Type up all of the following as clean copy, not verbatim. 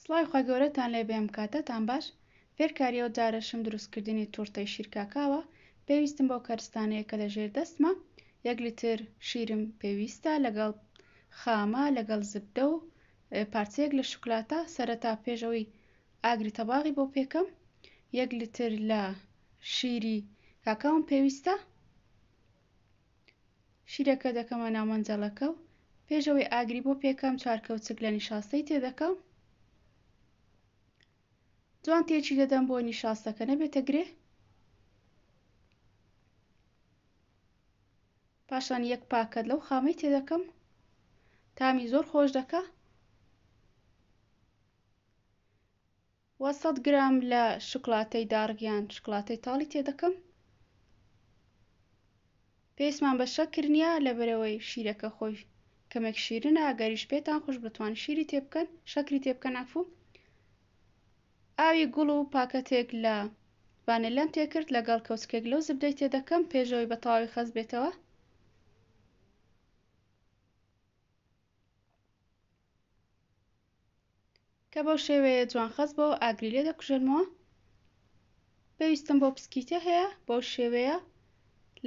سڵاوی خوا گەورەتان لێبێم کاتەتان باش. فێرکاریەوە جارەشم دروستکردنی تورتەی شیرکاکاوە. پێویستم بۆ کەرستانەیە کە لەژێر دەستمە. 1 لیتر شیرم پێویستە لەگەڵ خامە لەگەڵ زبدە و پارچەیەک لە شوکلاتە. سەرەتا پێشەوەی ئاگری تەباغی بۆ پێکەم. 1 لیتر لە شیری کاکاوم پێویستە. شیرەکە دەکەمە ناو مەنجەڵەکە و پێشەوەی ئاگری بۆ پێکەم. 4 کەوچک لە نیشاستەی تێدەکەم. جوان تێکی دەدەم بۆ نیشاستەکە نەبێتە گرێ. پاشان 1 پاکەت لەو خامەی تێدەکەم. تامی زۆر خۆش دەکا. 100 گرام لە شوکلاتەی داڕگیان شوکلاتەی تاڵی تێدەکەم. پێویستمان بە شەکر نییە لەبەرەوەی شیرەکە خۆی کەمێک شیرنە. ئەگەریش پێتان خۆش بتوان شیری تێبکەن شەکری تێبکەن ئافو. ئاوی گوڵ و پاکەتێک لە ڤانیلەم تێکرد لەگەڵ کەوچکێک لەو زبدەی تێدەکەم پێشەوەی بە تەواوی خەز بێتەوە. کە بەو شێوەیە جوان خەز بۆ ئاگری لێ دەکوژێنمەوە. پێویستم بۆ پسکیتە هەیە. بەو شێوەیە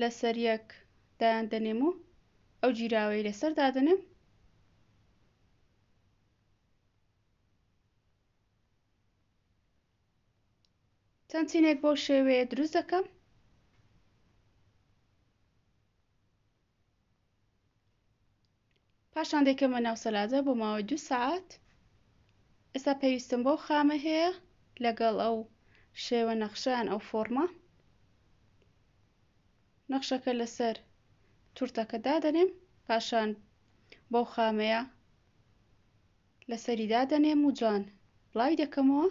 لەسەر یەک دایان دەنێم و ئەو جیراوەی لەسەر دادەنێم. چەند چینێک بەو شێوەیە دروست دەکەم. پاشان دەکەمە ناو سەلاجە بۆ ماوەی 2 ساعات. ئێستا پێویستم بۆ خامە هەیە لەگەڵ ئەو شێوە نەخشەیان ئەو فۆرمە. نەخشەکە لەسەر تورتەکە دادەنێم. پاشان بەو خامەیە لەسەری دادەنێم و جوان بڵاوی دەکەمەوە.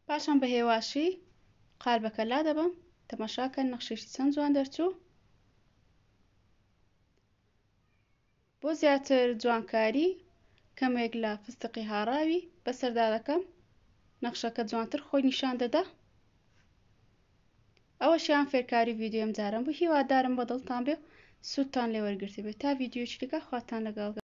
پاشان بە هێواشی قالبەکە لا دەبەم. تەماشاکەن نەخشێکی چەند جوان دەرچوو. بۆ زیاتر جوانکاری کەمێک لە فستقی هاڕاوی بەسەردا دەکەم. نەخشەکە جوانتر خۆی نیشان دەدا. ئەوەشیان فێرکاری ڤیدیۆم جارم بوو. هیوادارم بەدڵتان بێ و سوودتان لێ وەرگرتە بێت. تا ڤیدیۆیەکی دیکە خواتان لەگەڵ.